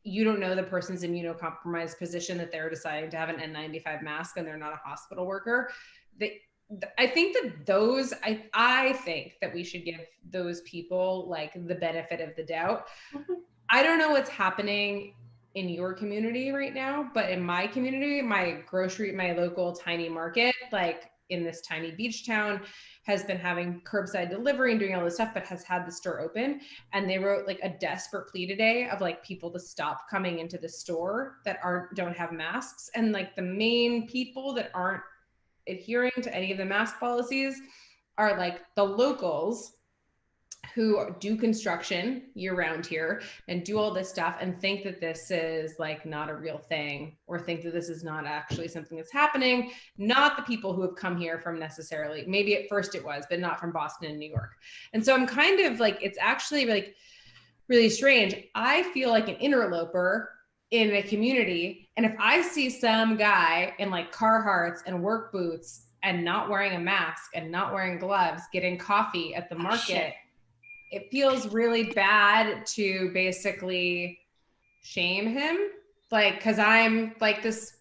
you don't know the person's immunocompromised position that they're deciding to have an N95 mask and they're not a hospital worker. I think that I think that we should give those people like the benefit of the doubt. Mm-hmm. I don't know what's happening in your community right now, but in my community, my local tiny market, like in this tiny beach town, has been having curbside delivery and doing all this stuff, but has had the store open. And they wrote like a desperate plea today of like people to stop coming into the store that don't have masks. And like the main people that aren't adhering to any of the mask policies are like the locals who do construction year round here and do all this stuff and think that this is like not a real thing, or think that this is not actually something that's happening. Not the people who have come here from necessarily, maybe at first it was, but not from Boston and New York. And so I'm kind of like, it's actually like really strange. I feel like an interloper in a community. And if I see some guy in like Carhartts and work boots and not wearing a mask and not wearing gloves, getting coffee at the market, it feels really bad to basically shame him. Like, cause I'm like this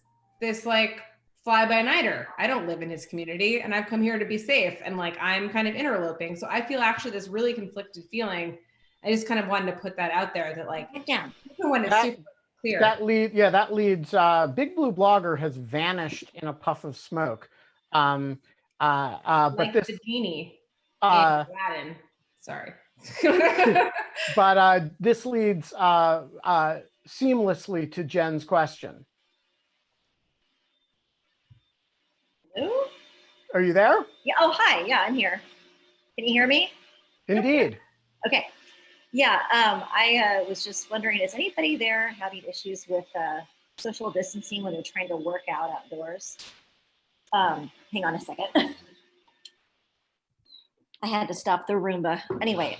like fly-by-nighter. I don't live in his community and I've come here to be safe. And like, I'm kind of interloping. So I feel actually this really conflicted feeling. I just kind of wanted to put that out there that like, yeah, when it's super clear. That leads. Big Blue Blogger has vanished in a puff of smoke. But Like this the genie in uh, Aladdin. Sorry. but this leads seamlessly to Jen's question. Hello? Are you there? Yeah. Oh, hi. Yeah, I'm here. Can you hear me? Indeed. Okay. Yeah. I was just wondering, is anybody there having issues with social distancing when they're trying to work out outdoors? Hang on a second. I had to stop the Roomba. Anyway.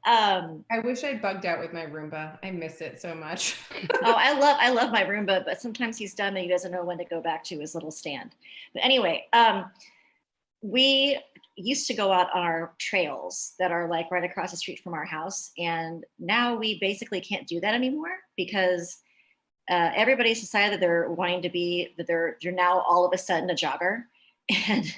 I wish I bugged out with my Roomba. I miss it so much. Oh, I love my Roomba, but sometimes he's dumb and he doesn't know when to go back to his little stand. But anyway, we used to go out on our trails that are like right across the street from our house, and now we basically can't do that anymore because everybody's decided that they're now all of a sudden a jogger, and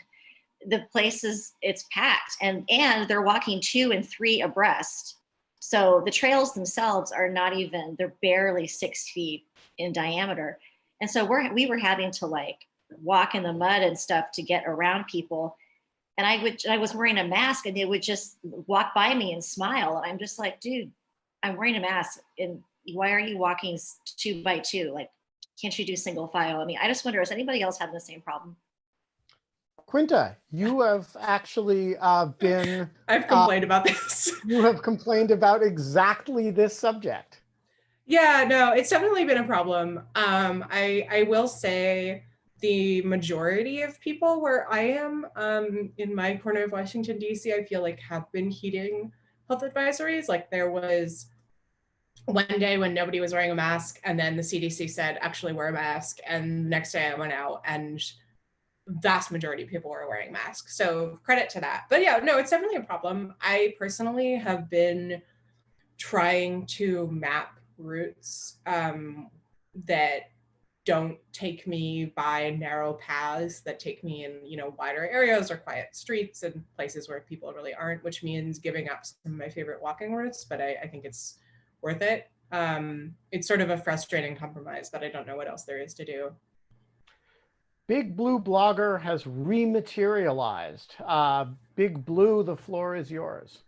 the place it's packed, and they're walking 2 and 3 abreast. So the trails themselves are they're barely 6 feet in diameter. And so we were having to like walk in the mud and stuff to get around people. And I was wearing a mask and they would just walk by me and smile. And I'm just like, dude, I'm wearing a mask. And why are you walking 2 by 2? Like, can't you do single file? I mean, I just wonder, is anybody else having the same problem? Quinta, you have actually been... I've complained about this. You have complained about exactly this subject. Yeah, no, it's definitely been a problem. I will say the majority of people where I am in my corner of Washington, D.C., I feel like have been heeding health advisories. Like there was one day when nobody was wearing a mask and then the CDC said, actually wear a mask. And the next day I went out and vast majority of people were wearing masks. So credit to that. But yeah, no, it's definitely a problem. I personally have been trying to map routes that don't take me by narrow paths, that take me in, wider areas or quiet streets and places where people really aren't, which means giving up some of my favorite walking routes, but I think it's worth it. It's sort of a frustrating compromise, but I don't know what else there is to do. Big Blue Blogger has rematerialized. Big Blue, the floor is yours.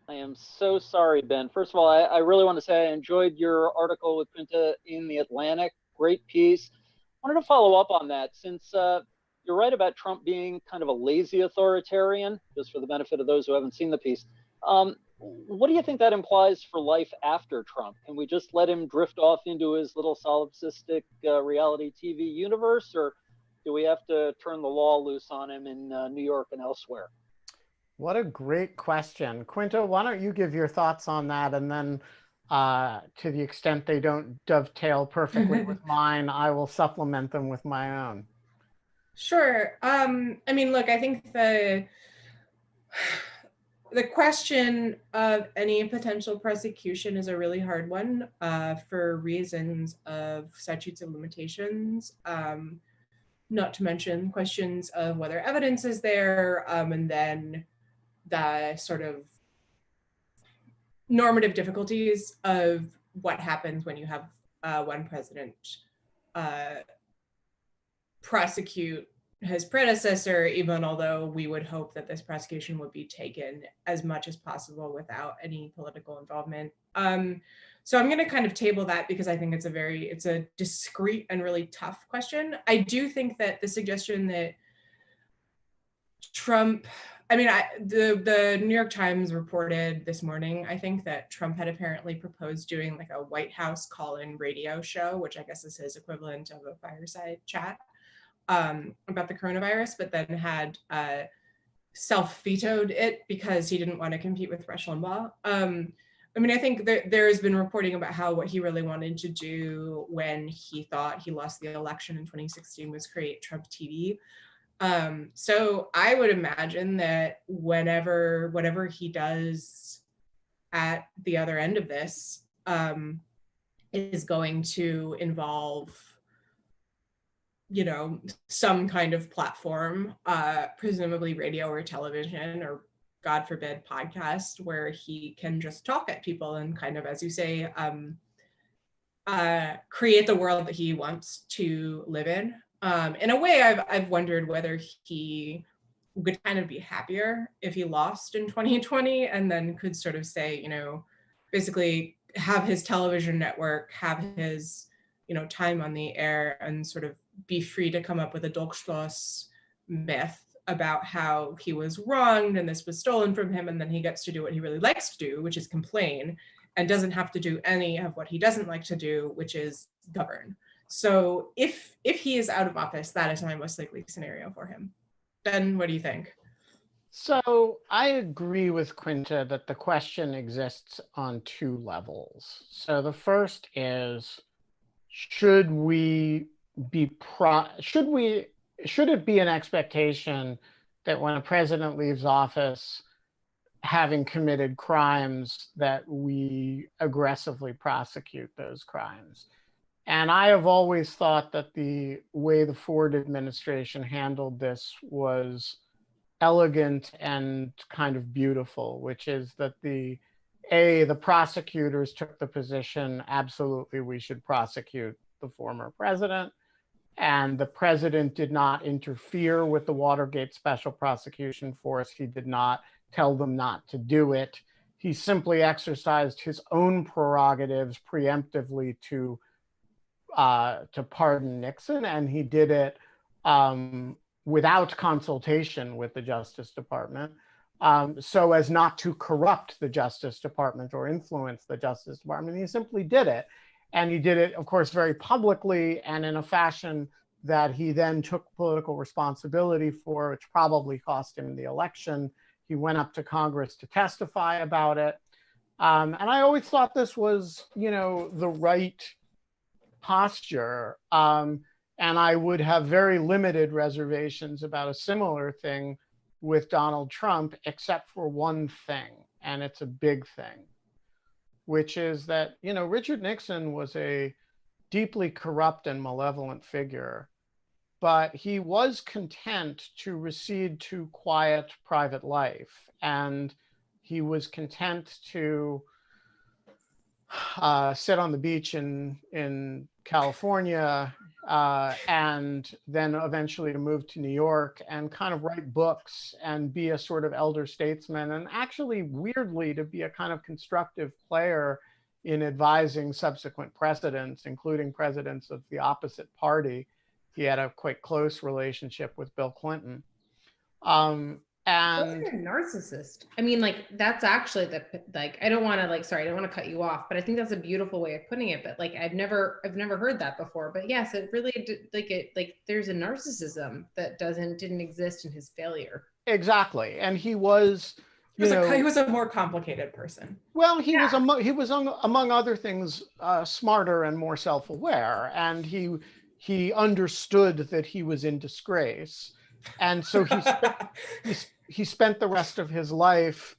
I am so sorry, Ben. First of all, I really want to say I enjoyed your article with Quinta in the Atlantic. Great piece. I wanted to follow up on that since you're right about Trump being kind of a lazy authoritarian, just for the benefit of those who haven't seen the piece. What do you think that implies for life after Trump? Can we just let him drift off into his little solipsistic reality TV universe, or do we have to turn the law loose on him in New York and elsewhere? What a great question. Quinta, why don't you give your thoughts on that, and then to the extent they don't dovetail perfectly with mine, I will supplement them with my own. Sure. I mean, look, I think the question of any potential prosecution is a really hard one for reasons of statutes of limitations. Not to mention questions of whether evidence is there, and then the sort of normative difficulties of what happens when you have one president prosecute his predecessor, even although we would hope that this prosecution would be taken as much as possible without any political involvement. So I'm going to kind of table that because I think it's a discrete and really tough question. I do think that the suggestion that Trump, the New York Times reported this morning, I think, that Trump had apparently proposed doing like a White House call-in radio show, which I guess is his equivalent of a fireside chat about the coronavirus, but then had self-vetoed it because he didn't want to compete with Rush Limbaugh. I think there's been reporting about how what he really wanted to do when he thought he lost the election in 2016 was create Trump TV. So I would imagine that whatever he does at the other end of this is going to involve, some kind of platform, presumably radio or television, or God forbid podcast, where he can just talk at people and kind of, as you say, create the world that he wants to live in. In a way, I've wondered whether he would kind of be happier if he lost in 2020 and then could sort of say, you know, basically have his television network, have his, you know, time on the air and sort of be free to come up with a Dolchstoss myth about how he was wronged and this was stolen from him, and then he gets to do what he really likes to do, which is complain, and doesn't have to do any of what he doesn't like to do, which is govern. So if he is out of office, that is my most likely scenario for him. Ben, what do you think? So I agree with Quinta that the question exists on two levels. So the first is, should it be an expectation that when a president leaves office, having committed crimes, that we aggressively prosecute those crimes? And I have always thought that the way the Ford administration handled this was elegant and kind of beautiful, which is that the prosecutors took the position, absolutely, we should prosecute the former president. And the president did not interfere with the Watergate Special Prosecution Force. He did not tell them not to do it. He simply exercised his own prerogatives preemptively to pardon Nixon, and he did it without consultation with the Justice Department, so as not to corrupt the Justice Department or influence the Justice Department. He simply did it. And he did it, of course, very publicly and in a fashion that he then took political responsibility for, which probably cost him the election. He went up to Congress to testify about it. And I always thought this was, you know, the right posture. And I would have very limited reservations about a similar thing with Donald Trump, except for one thing, and it's a big thing, which is that, you know, Richard Nixon was a deeply corrupt and malevolent figure, but he was content to recede to quiet private life. And he was content to sit on the beach in California, and then eventually to move to New York and kind of write books and be a sort of elder statesman, and actually, weirdly, to be a kind of constructive player in advising subsequent presidents, including presidents of the opposite party. He had a quite close relationship with Bill Clinton. And like a narcissist. I mean, like, that's actually I don't want to cut you off, but I think that's a beautiful way of putting it. But like, I've never heard that before. But yes, it really there's a narcissism that didn't exist in his failure. Exactly. And he was, he was a more complicated person. Well, he was among other things, smarter and more self-aware. And he understood that he was in disgrace. And so he spent the rest of his life,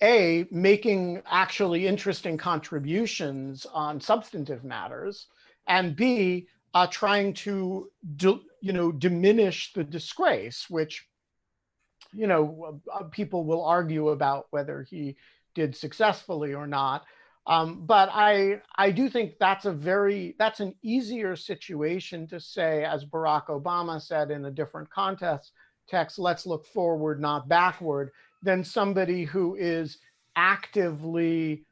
making actually interesting contributions on substantive matters, and B, trying to diminish the disgrace, which, you know, people will argue about whether he did successfully or not. But I do think that's an easier situation to say, as Barack Obama said in a different context, let's look forward, not backward, than somebody who is actively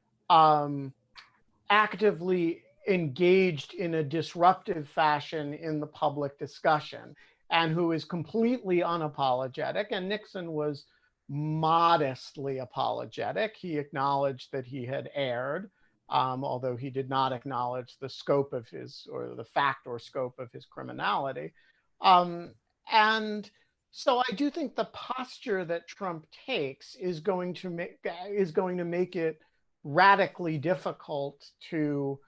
engaged in a disruptive fashion in the public discussion, and who is completely unapologetic. And Nixon was modestly apologetic. He acknowledged that he had erred, although he did not acknowledge the scope of the fact or scope of his criminality. And so I do think the posture that Trump takes is going to make it radically difficult to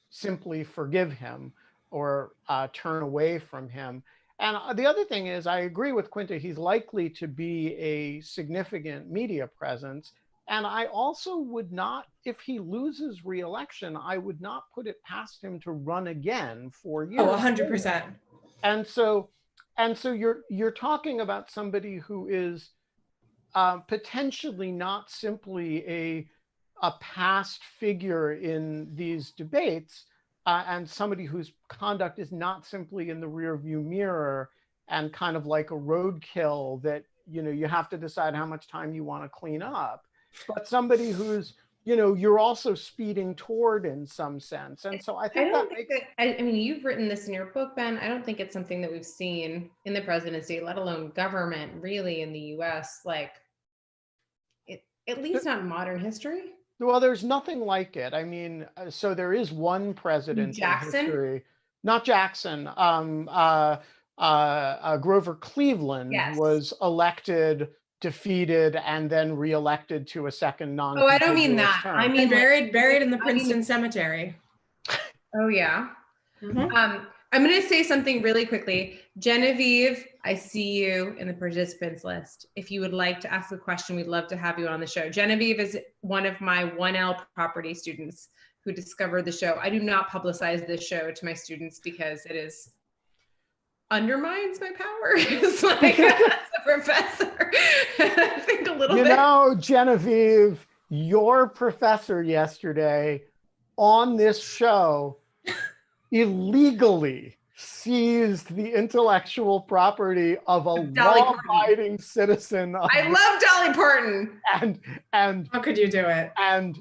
simply forgive him or turn away from him. And the other thing is, I agree with Quinta, he's likely to be a significant media presence. And I also would not, if he loses re-election, I would not put it past him to run again 4 years. Oh, 100%. And so you're talking about somebody who is potentially not simply a past figure in these debates, and somebody whose conduct is not simply in the rearview mirror and kind of like a roadkill that, you know, you have to decide how much time you want to clean up, but somebody who's, you know, you're also speeding toward in some sense. And so I think I mean, you've written this in your book, Ben. I don't think it's something that we've seen in the presidency, let alone government, really, in the US, like, at least not in modern history. Well, there's nothing like it. I mean, so there is one president in history, not Jackson, Grover Cleveland was elected, defeated, and then reelected to a second non. Oh, I don't mean that. Term. I mean, buried in the Princeton Cemetery. Oh, yeah. I'm going to say something really quickly. Genevieve, I see you in the participants list. If you would like to ask a question, we'd love to have you on the show. Genevieve is one of my 1L property students who discovered the show. I do not publicize this show to my students because it undermines my power. It's like, as a professor, I think a little bit. You know, Genevieve, your professor yesterday on this show illegally seized the intellectual property of a law-abiding citizen. I love Dolly Parton. And how could you do it? And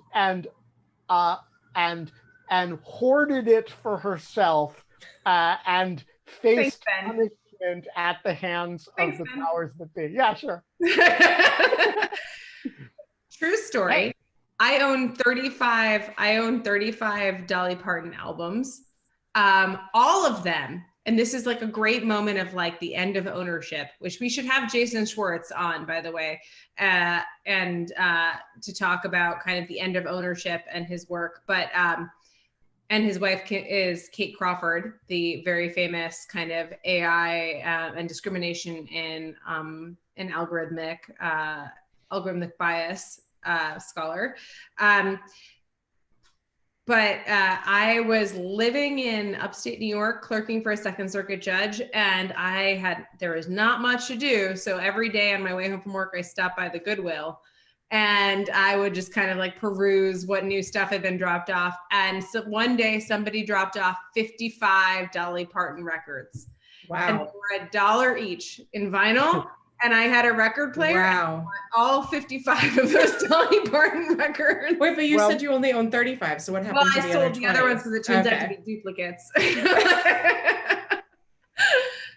hoarded it for herself, and faced punishment at the hands of the powers that be. Yeah, sure. True story. Hey. I own 35 Dolly Parton albums. All of them, and this is like a great moment of like the end of ownership, which we should have Jason Schwartz on, by the way, and to talk about kind of the end of ownership and his work. But and his wife is Kate Crawford, the very famous kind of AI and discrimination in algorithmic bias scholar. But I was living in upstate New York, clerking for a Second Circuit judge, and there was not much to do. So every day on my way home from work, I stopped by the Goodwill, and I would just kind of like peruse what new stuff had been dropped off. And so one day somebody dropped off 55 Dolly Parton records. Wow. And they were $1 each in vinyl. And I had a record player. Wow. All 55 of those Dolly Parton records. Wait, but you said you only own 35. So what happened to the other 20? Well, I sold the other ones because it turns out to be duplicates.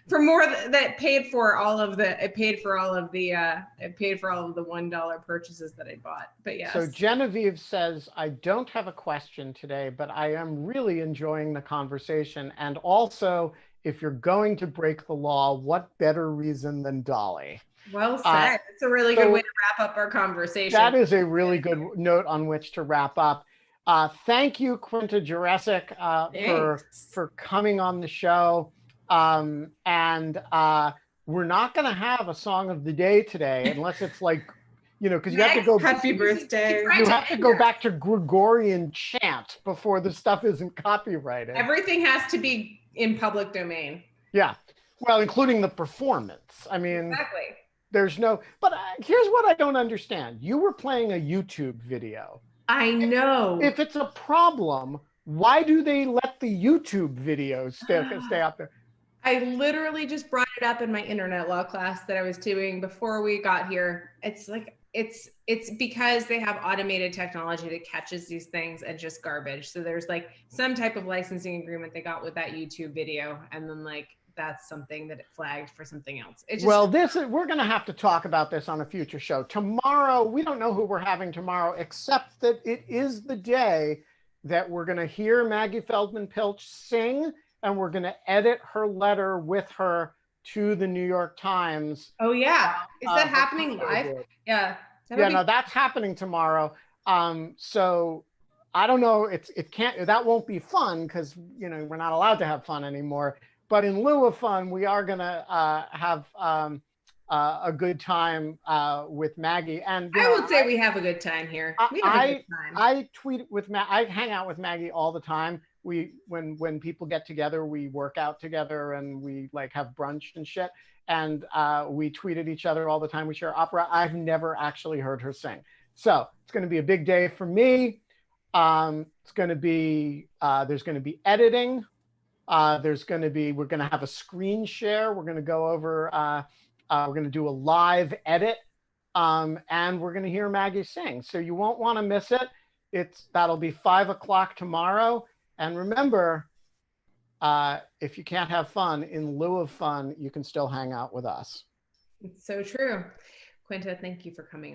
For more that paid for all of the $1 purchases that I bought. But yes. So Genevieve says, I don't have a question today, but I am really enjoying the conversation. And also, if you're going to break the law, what better reason than Dolly? Well said. It's a really good way to wrap up our conversation. That is a really good note on which to wrap up. Thank you, Quinta Jurecic, for coming on the show. And we're not going to have a song of the day today, unless it's like, you know, because you have to go. Happy birthday. You have to go back to Gregorian chant before the stuff isn't copyrighted. Everything has to be in public domain. Yeah. Well, including the performance. I mean, exactly. There's no, but here's what I don't understand. You were playing a YouTube video. I know. If it's a problem, why do they let the YouTube videos stay out there? I literally just brought it up in my internet law class that I was doing before we got here. It's like, it's because they have automated technology that catches these things and just garbage. So there's like some type of licensing agreement they got with that YouTube video. And then like, that's something that it flagged for something else. Well, we're going to have to talk about this on a future show. Tomorrow, we don't know who we're having tomorrow, except that it is the day that we're going to hear Maggie Feldman Pilch sing, and we're going to edit her letter with her to the New York Times. Oh, yeah. Is that happening live? Yeah. No, that's happening tomorrow. So I don't know. That won't be fun because, you know, we're not allowed to have fun anymore. But in lieu of fun, we are going to have a good time with Maggie. And I would say we have a good time here. I tweet with I hang out with Maggie all the time. When people get together, we work out together and we like have brunch and shit. And we tweet at each other all the time. We share opera. I've never actually heard her sing. So it's going to be a big day for me. It's going to be, there's going to be editing. We're going to have a screen share. We're going to go over, we're going to do a live edit, and we're going to hear Maggie sing. So you won't want to miss it. That'll be 5 o'clock tomorrow. And remember, if you can't have fun, in lieu of fun, you can still hang out with us. It's so true. Quinta, thank you for coming